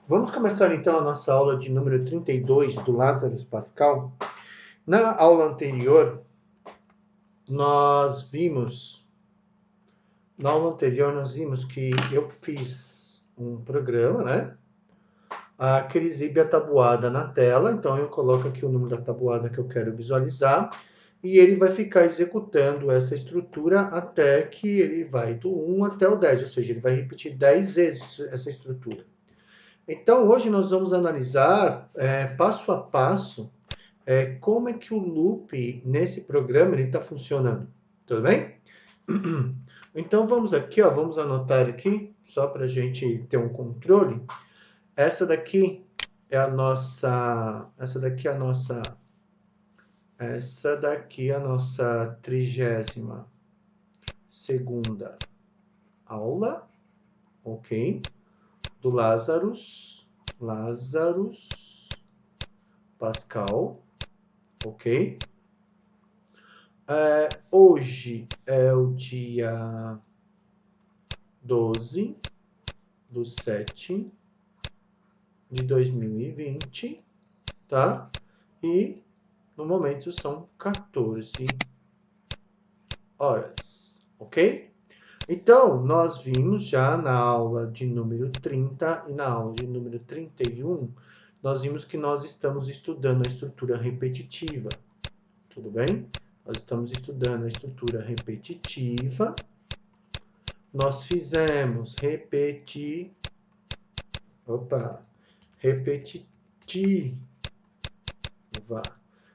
Vamos começar então a nossa aula de número 32 do Lázaro Pascal. Na aula anterior, nós vimos que eu fiz um programa, né? Que ele exibe a tabuada na tela, então eu coloco aqui o número da tabuada que eu quero visualizar e ele vai ficar executando essa estrutura até que ele vai do 1 até o 10, ou seja, ele vai repetir 10 vezes essa estrutura. Então, hoje nós vamos analisar passo a passo como é que o loop nesse programa está funcionando. Tudo bem? Então, vamos aqui, ó, vamos anotar aqui, só para a gente ter um controle. Essa daqui é a nossa... Essa daqui é a nossa 32ª aula, ok? Do Lázaro Pascal, ok? Hoje é o dia 12/7/2020, tá? E no momento são 14 horas, ok? Então, nós vimos já na aula de número 30 e na aula de número 31, nós vimos que nós estamos estudando a estrutura repetitiva, tudo bem? Nós estamos estudando a estrutura repetitiva. Nós fizemos repetitiva.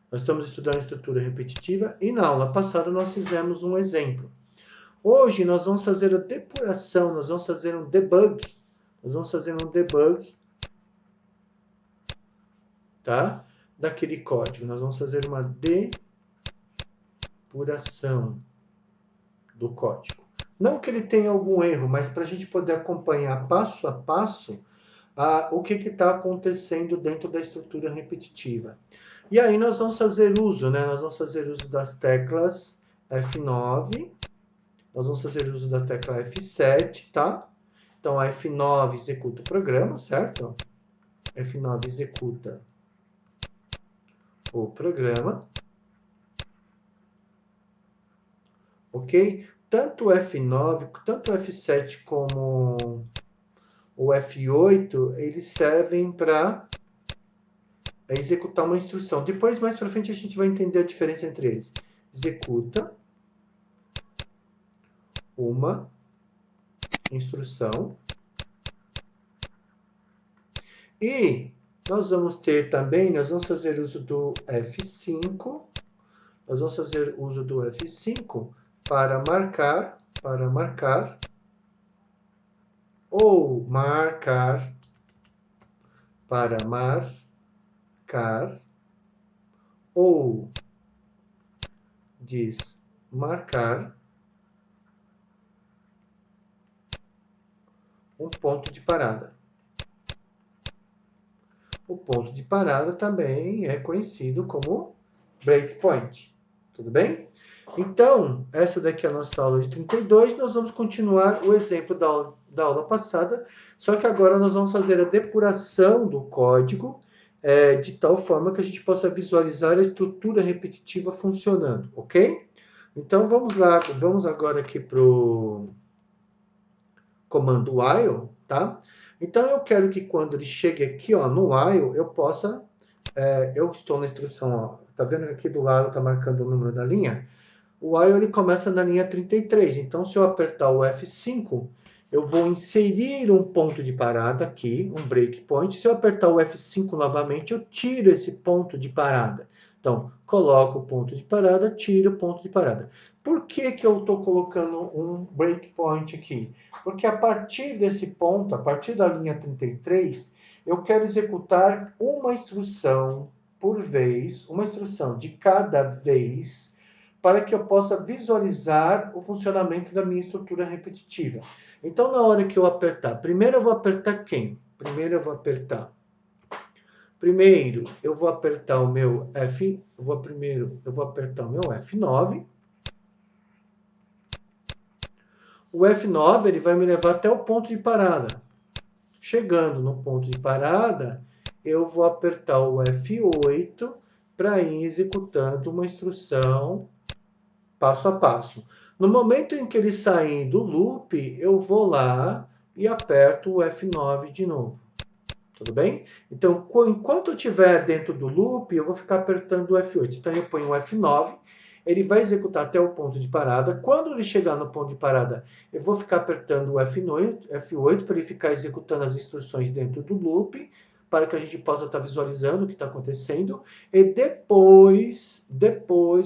Nós estamos estudando a estrutura repetitiva e na aula passada nós fizemos um exemplo. Hoje nós vamos fazer a depuração, nós vamos fazer um debug. Tá? Daquele código. Nós vamos fazer uma depuração do código. Não que ele tenha algum erro, mas para a gente poder acompanhar passo a passo o que está acontecendo dentro da estrutura repetitiva. E aí nós vamos fazer uso, né? Nós vamos fazer uso das teclas F9, nós vamos fazer uso da tecla F7, tá? Então, a F9 executa o programa, certo? F9 executa o programa. Ok? Tanto o F9, tanto o F7 como o F8, eles servem para executar uma instrução. Depois, mais para frente, a gente vai entender a diferença entre eles. Executa uma instrução. E nós vamos ter também, nós vamos fazer uso do F5. Nós vamos fazer uso do F5 para marcar ou marcar ou desmarcar um ponto de parada. O ponto de parada também é conhecido como breakpoint. Tudo bem? Então, essa daqui é a nossa aula de 32. Nós vamos continuar o exemplo da aula passada, só que agora nós vamos fazer a depuração do código de tal forma que a gente possa visualizar a estrutura repetitiva funcionando, ok? Então, vamos lá, vamos agora aqui para o comando while, tá? Então, eu quero que quando ele chegue aqui, ó, no while, eu possa... eu estou na instrução, ó, tá vendo que aqui do lado está marcando o número da linha? O while ele começa na linha 33, então se eu apertar o F5, eu vou inserir um ponto de parada aqui, um breakpoint. Se eu apertar o F5 novamente, eu tiro esse ponto de parada. Então, coloco o ponto de parada, tiro o ponto de parada. Por que que eu estou colocando um breakpoint aqui? Porque a partir desse ponto, a partir da linha 33, eu quero executar uma instrução por vez, uma instrução de cada vez, para que eu possa visualizar o funcionamento da minha estrutura repetitiva. Então, na hora que eu apertar, primeiro eu vou apertar quem? Primeiro eu vou apertar o meu F9. O F9 ele vai me levar até o ponto de parada. Chegando no ponto de parada, eu vou apertar o F8 para ir executando uma instrução passo a passo. No momento em que ele sair do loop, eu vou lá e aperto o F9 de novo. Tudo bem? Então, enquanto eu estiver dentro do loop, eu vou ficar apertando o F8. Então, eu ponho o F9, ele vai executar até o ponto de parada. Quando ele chegar no ponto de parada, eu vou ficar apertando o F8 para ele ficar executando as instruções dentro do loop, para que a gente possa estar visualizando o que está acontecendo. E depois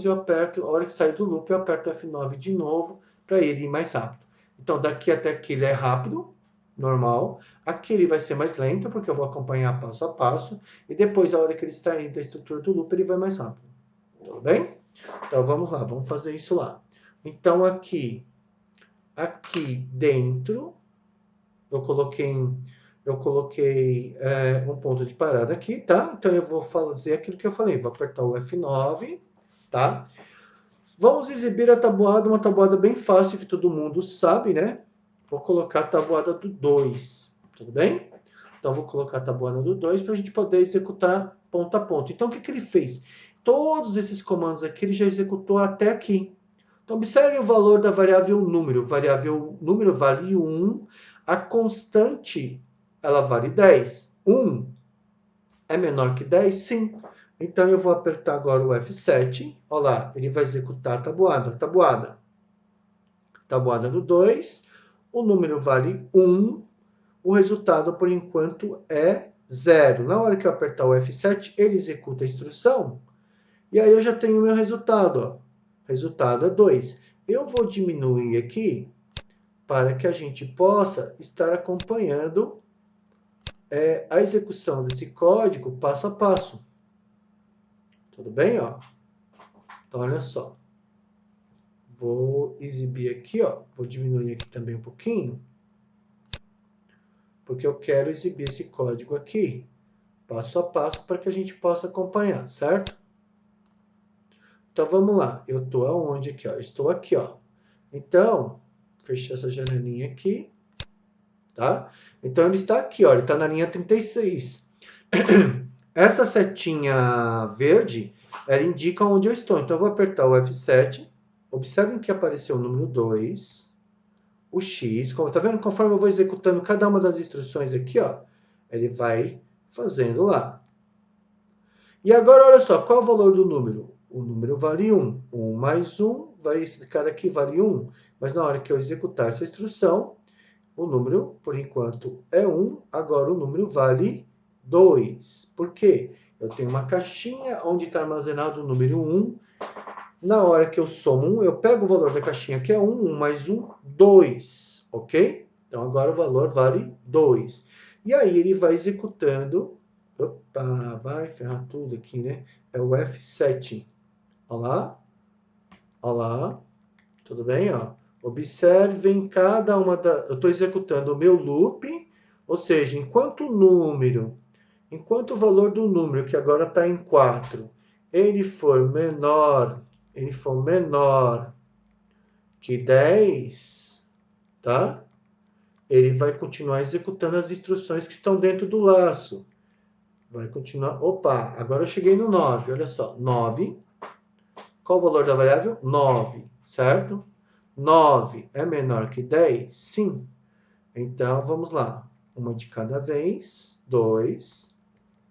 eu aperto, a hora que sair do loop, eu aperto o F9 de novo, para ele ir mais rápido. Então, daqui até aqui ele é rápido, normal. Aqui ele vai ser mais lento, porque eu vou acompanhar passo a passo. E depois, a hora que ele sair da estrutura do loop, ele vai mais rápido. Tudo bem? Então, vamos lá, vamos fazer isso lá. Então, aqui dentro, eu coloquei um ponto de parada aqui, tá? Então, eu vou fazer aquilo que eu falei. Vou apertar o F9, tá? Vamos exibir a tabuada, uma tabuada bem fácil, que todo mundo sabe, né? Vou colocar a tabuada do 2, tudo bem? Então, vou colocar a tabuada do 2 para a gente poder executar ponto a ponto. Então, o que ele fez? Todos esses comandos aqui, ele já executou até aqui. Então, observe o valor da variável número. Variável número vale 1, a constante, ela vale 10. 1 é menor que 10? Sim. Então, eu vou apertar agora o F7. Olha lá, ele vai executar a tabuada. Tabuada do 2. O número vale 1. O resultado, por enquanto, é 0. Na hora que eu apertar o F7, ele executa a instrução. E aí eu já tenho o meu resultado. Ó. Resultado é 2. Eu vou diminuir aqui para que a gente possa estar acompanhando a execução desse código passo a passo. Tudo bem? Ó? Então, olha só. Vou exibir aqui, ó. Vou diminuir aqui também um pouquinho, porque eu quero exibir esse código aqui, passo a passo, para que a gente possa acompanhar, certo? Então, vamos lá. Eu estou aonde aqui, ó? Eu estou aqui, ó. Então, fechei essa janelinha aqui, tá? Então, ele está aqui, ó. Ele está na linha 36. Essa setinha verde, ela indica onde eu estou. Então, eu vou apertar o F7. Observem que apareceu o número 2, o X. Tá vendo? Conforme eu vou executando cada uma das instruções aqui, ó, ele vai fazendo lá. E agora, olha só, qual é o valor do número? O número vale 1. 1 mais 1, esse cara aqui vale 1. Mas na hora que eu executar essa instrução, o número, por enquanto, é 1. Agora o número vale 2. Por quê? Eu tenho uma caixinha onde está armazenado o número 1. Na hora que eu somo 1, eu pego o valor da caixinha, que é 1. 1 mais 1, 2. Ok? Então, agora o valor vale 2. E aí, ele vai executando. Opa, vai ferrar tudo aqui, né? É o F7. Olha lá. Olha lá. Tudo bem, ó? Observem cada uma da... Eu estou executando o meu loop, ou seja, enquanto o valor do número, que agora está em 4, ele for menor que 10, tá? Ele vai continuar executando as instruções que estão dentro do laço. Vai continuar... Opa, agora eu cheguei no 9, olha só. 9. Qual o valor da variável? 9, certo? 9 é menor que 10? Sim. Então, vamos lá. Uma de cada vez. 2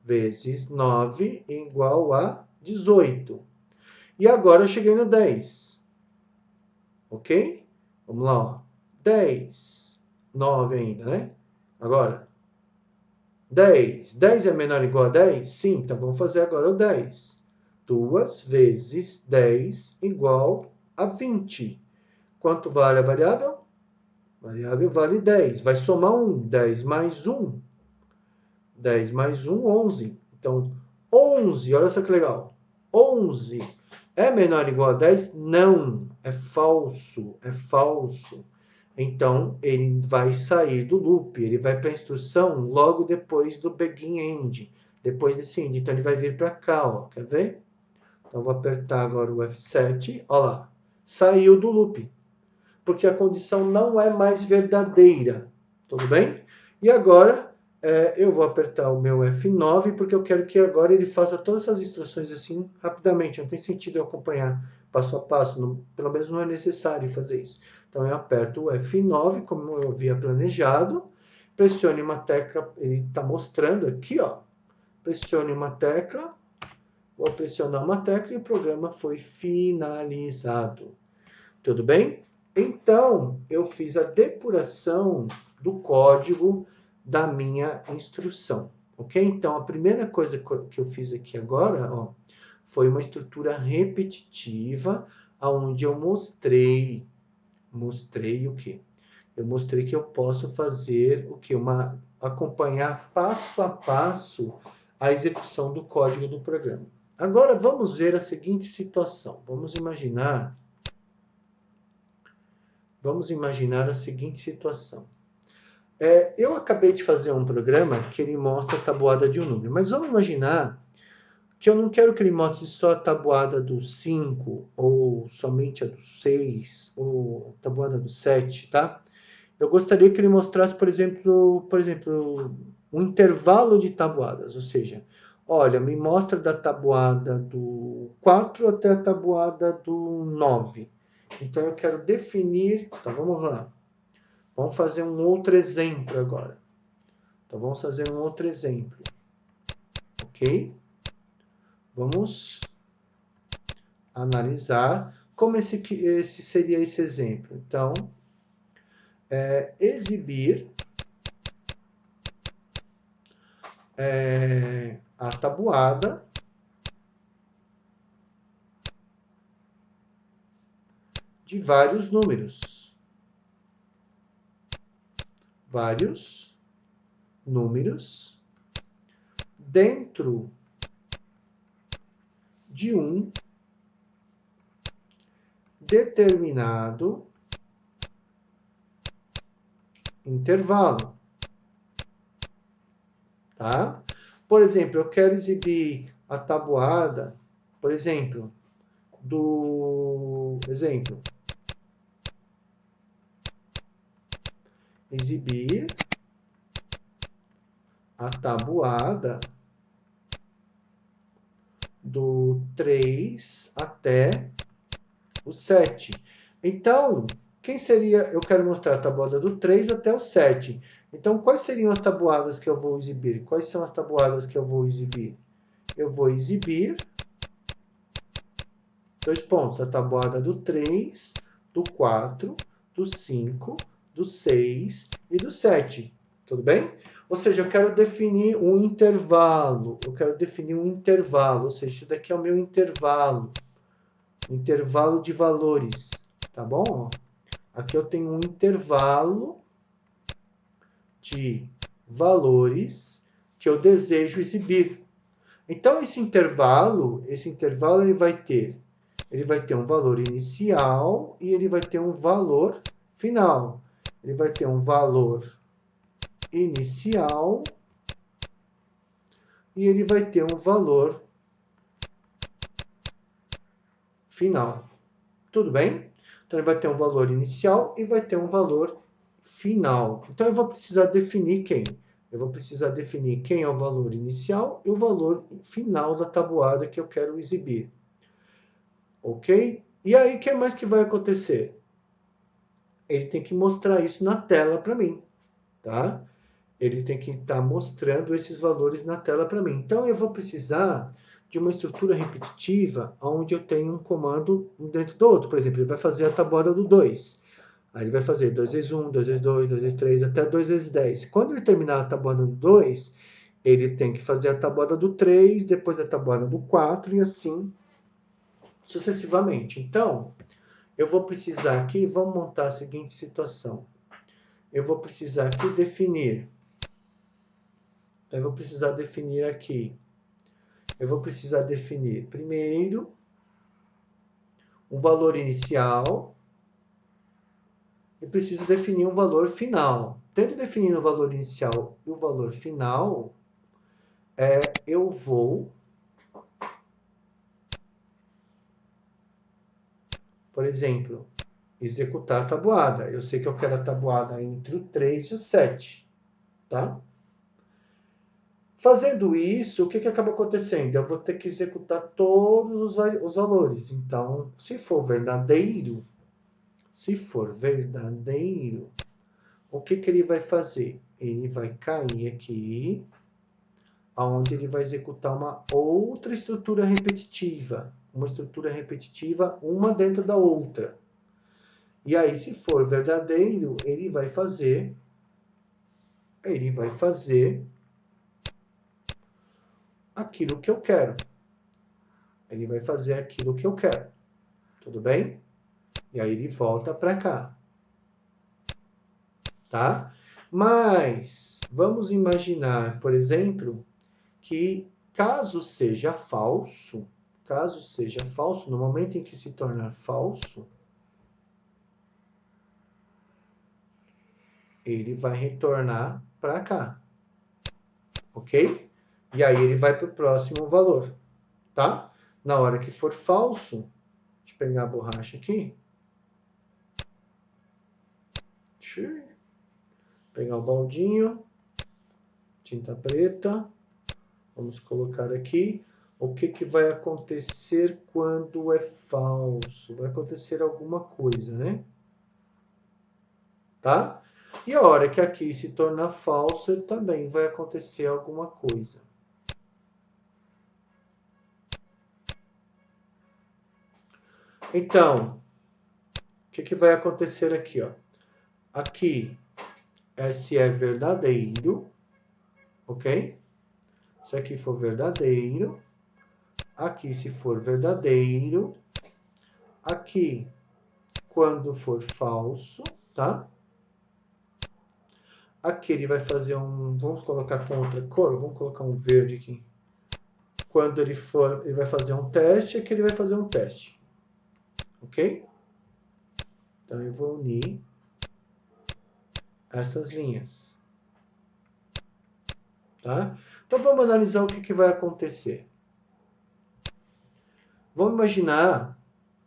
vezes 9 igual a 18. E agora eu cheguei no 10. Ok? Vamos lá, ó. 10. 9 ainda, né? Agora, 10. 10 é menor ou igual a 10? Sim, então vamos fazer agora o 10. 2 vezes 10 igual a 20. Quanto vale a variável? A variável vale 10. Vai somar 1. 10 mais 1. 10 mais 1, 11. Então, 11, olha só que legal. 11 é menor ou igual a 10? Não, é falso, é falso. Então, ele vai sair do loop, ele vai para a instrução logo depois do begin end, depois desse end. Então, ele vai vir para cá, ó, quer ver? Então, vou apertar agora o F7, olha lá, saiu do loop, porque a condição não é mais verdadeira, tudo bem? E agora, eu vou apertar o meu F9, porque eu quero que agora ele faça todas essas instruções assim rapidamente. Não tem sentido eu acompanhar passo a passo, pelo menos não é necessário fazer isso. Então eu aperto o F9, como eu havia planejado, pressione uma tecla, ele está mostrando aqui, ó. Pressione uma tecla, vou pressionar uma tecla e o programa foi finalizado. Tudo bem? Então, eu fiz a depuração do código da minha instrução, ok? Então, a primeira coisa que eu fiz aqui agora, ó, foi uma estrutura repetitiva, onde eu mostrei o quê? Eu mostrei que eu posso fazer o quê? Acompanhar passo a passo a execução do código do programa. Agora, vamos ver a seguinte situação. Vamos imaginar a seguinte situação. Eu acabei de fazer um programa que ele mostra a tabuada de um número, mas vamos imaginar que eu não quero que ele mostre só a tabuada do 5, ou somente a do 6, ou a tabuada do 7, tá? Eu gostaria que ele mostrasse, por exemplo, um intervalo de tabuadas, ou seja, olha, me mostra da tabuada do 4 até a tabuada do 9. Então eu quero definir, então vamos lá. Vamos fazer um outro exemplo agora. Então, vamos fazer um outro exemplo. Ok? Vamos analisar como esse seria esse exemplo. Então, exibir a tabuada de vários números. Vários números dentro de um determinado intervalo, tá? Por exemplo, eu quero exibir a tabuada, por exemplo, exibir a tabuada do 3 até o 7. Então, quem seria... Eu quero mostrar a tabuada do 3 até o 7. Então, quais seriam as tabuadas que eu vou exibir? Quais são as tabuadas que eu vou exibir? Eu vou exibir, dois pontos, a tabuada do 3, do 4, do 5, do 6 e do 7. Tudo bem? Ou seja, eu quero definir um intervalo. Ou seja, isso daqui é o meu intervalo. Intervalo de valores. Tá bom? Aqui eu tenho um intervalo de valores que eu desejo exibir. Então, esse intervalo ele vai ter um valor inicial e ele vai ter um valor final. Ele vai ter um valor inicial e ele vai ter um valor final. Tudo bem? Então, ele vai ter um valor inicial e vai ter um valor final. Então, eu vou precisar definir quem? Eu vou precisar definir quem é o valor inicial e o valor final da tabuada que eu quero exibir. Ok? E aí, o que mais que vai acontecer? Ele tem que mostrar isso na tela para mim, tá? Ele tem que estar mostrando esses valores na tela para mim. Então, eu vou precisar de uma estrutura repetitiva onde eu tenho um comando um dentro do outro. Por exemplo, ele vai fazer a tabuada do 2. Aí ele vai fazer 2 vezes 1, 2 vezes 2, 2 vezes 3, até 2 vezes 10. Quando ele terminar a tabuada do 2, ele tem que fazer a tabuada do 3, depois a tabuada do 4 e assim sucessivamente. Então, eu vou precisar aqui, vamos montar a seguinte situação. Eu vou precisar aqui definir. Eu vou precisar definir aqui. Eu vou precisar definir primeiro um valor inicial e preciso definir um valor final. Tendo definido o valor inicial e o valor final, eu vou, por exemplo, executar a tabuada. Eu sei que eu quero a tabuada entre o 3 e o 7, tá? Fazendo isso, o que acaba acontecendo? Eu vou ter que executar todos os valores. Então, se for verdadeiro, o que ele vai fazer? Ele vai cair aqui, onde ele vai executar uma outra estrutura repetitiva. Uma estrutura repetitiva, uma dentro da outra. E aí, se for verdadeiro, ele vai fazer aquilo que eu quero. Ele vai fazer aquilo que eu quero. Tudo bem? E aí ele volta para cá. Tá? Mas vamos imaginar, por exemplo, que caso seja falso, no momento em que se tornar falso, ele vai retornar para cá. Ok? E aí ele vai para o próximo valor. Tá? Na hora que for falso, deixa eu pegar a borracha aqui. Deixa eu pegar o baldinho, tinta preta. Vamos colocar aqui. O que vai acontecer quando é falso? Vai acontecer alguma coisa, né? Tá? E a hora que aqui se tornar falso, também vai acontecer alguma coisa. Então, o que vai acontecer aqui, ó? Aqui, se é verdadeiro, ok? Se aqui for verdadeiro, aqui se for verdadeiro, aqui quando for falso, tá? Aqui ele vai fazer vamos colocar com outra cor, vamos colocar um verde aqui. Quando ele vai fazer um teste, aqui ele vai fazer um teste. Ok? Então eu vou unir essas linhas. Tá? Então vamos analisar o que vai acontecer. Vamos imaginar,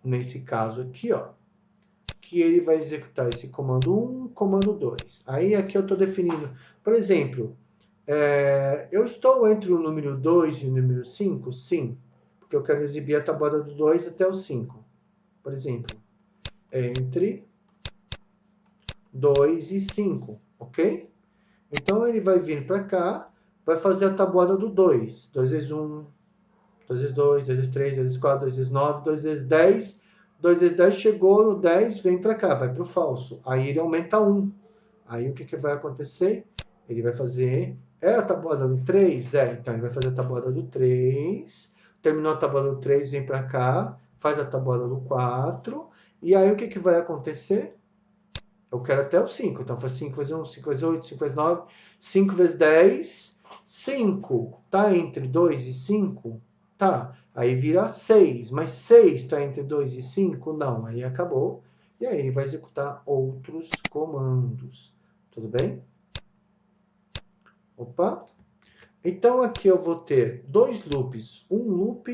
nesse caso aqui, ó, que ele vai executar esse comando 1, comando 2. Aí aqui eu estou definindo, por exemplo, eu estou entre o número 2 e o número 5? Sim, porque eu quero exibir a tabuada do 2 até o 5. Por exemplo, entre 2 e 5, ok? Então ele vai vir para cá, vai fazer a tabuada do 2. 2 vezes 1, 2 vezes 2, 2 vezes 3, 2 vezes 4, 2 vezes 9, 2 vezes 10. 2 vezes 10 chegou no 10, vem para cá, vai para o falso. Aí ele aumenta 1. Aí o que vai acontecer? Ele vai fazer... a tabuada do 3? Então ele vai fazer a tabuada do 3. Terminou a tabuada do 3, vem para cá, faz a tabuada do 4. E aí o que vai acontecer? Eu quero até o 5. Então faz 5 vezes 1, 5 vezes 8, 5 vezes 9, 5 vezes 10, 5. Tá entre 2 e 5? Tá. Aí vira 6. Mas 6 está entre 2 e 5? Não. Aí acabou. E aí ele vai executar outros comandos. Tudo bem? Opa. Então aqui eu vou ter dois loops. Um loop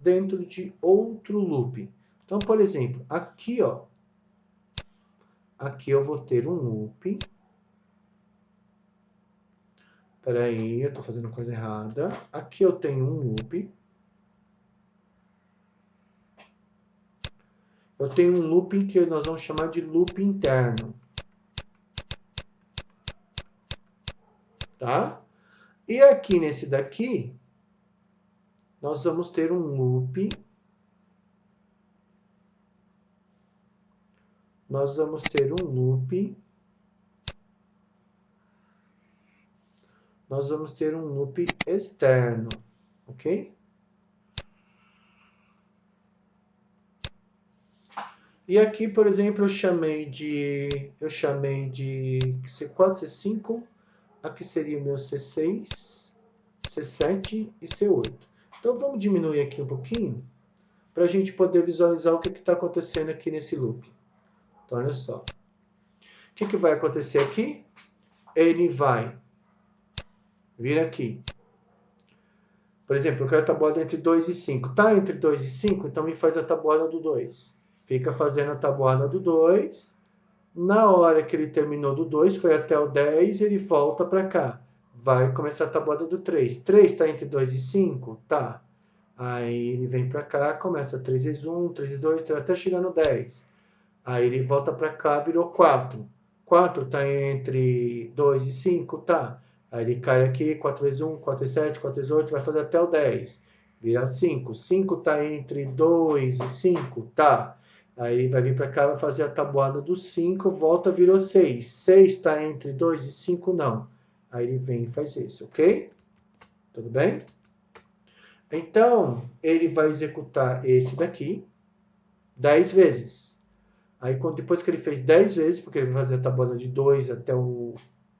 dentro de outro loop. Então, por exemplo, aqui, ó. Aqui eu vou ter um loop. Espera aí, eu estou fazendo coisa errada. Aqui eu tenho um loop. Eu tenho um loop que nós vamos chamar de loop interno. Tá? E aqui nesse daqui, nós vamos ter um loop. Nós vamos ter um loop. Nós vamos ter um loop externo, ok? E aqui, por exemplo, eu chamei de C4, C5. Aqui seria o meu C6, C7 e C8. Então vamos diminuir aqui um pouquinho para a gente poder visualizar o que está acontecendo aqui nesse loop. Então olha só. O que vai acontecer aqui? Ele vai vir aqui. Por exemplo, eu quero a tabuada entre 2 e 5. Está entre 2 e 5? Então me faz a tabuada do 2. Fica fazendo a tabuada do 2. Na hora que ele terminou do 2, foi até o 10, ele volta para cá. vai começar a tabuada do 3. 3 está entre 2 e 5? Tá. Aí ele vem para cá, começa 3 vezes 1, 3 vezes 2, até chegar no 10. Aí ele volta para cá, virou 4. 4 está entre 2 e 5? Tá. Aí ele cai aqui, 4 vezes 1, 4 vezes 7, 4 vezes 8, vai fazer até o 10. Vira 5. 5 está entre 2 e 5? Tá. Aí vai vir para cá, vai fazer a tabuada do 5, volta, virou 6. 6 está entre 2 e 5? Não. Aí ele vem e faz esse, ok? Tudo bem? Então, ele vai executar esse daqui 10 vezes. Aí, depois que ele fez 10 vezes, porque ele vai fazer a tabuada de 2 até o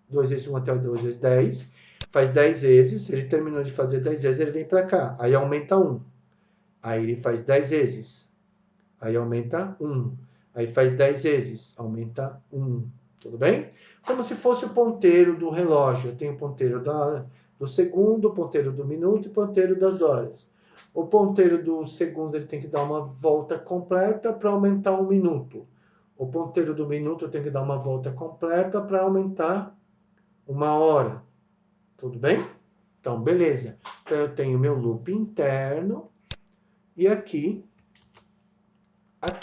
2 vezes 1 até o 2 vezes 10, faz 10 vezes, ele terminou de fazer 10 vezes, ele vem para cá. Aí aumenta 1. Aí ele faz 10 vezes. Aí aumenta 1. Aí faz 10 vezes, aumenta 1. Tudo bem? Como se fosse o ponteiro do relógio. Eu tenho o ponteiro do segundo, o ponteiro do minuto e o ponteiro das horas. O ponteiro dos segundos ele tem que dar uma volta completa para aumentar 1 minuto. O ponteiro do minuto tem que dar uma volta completa para aumentar 1 hora. Tudo bem? Então, beleza. Então, eu tenho meu loop interno e aqui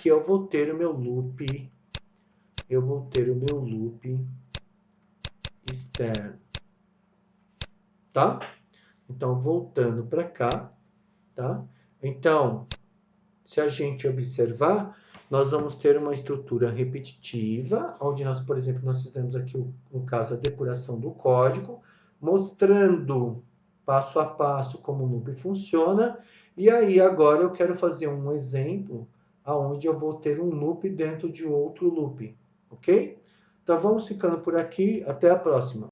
eu vou ter o meu loop, externo, tá? Então, voltando para cá, tá? Então, se a gente observar, nós vamos ter uma estrutura repetitiva, onde nós, por exemplo, nós fizemos aqui, no caso, a depuração do código, mostrando passo a passo como o loop funciona, e aí agora eu quero fazer um exemplo aonde eu vou ter um loop dentro de outro loop, ok? Então vamos ficando por aqui, até a próxima.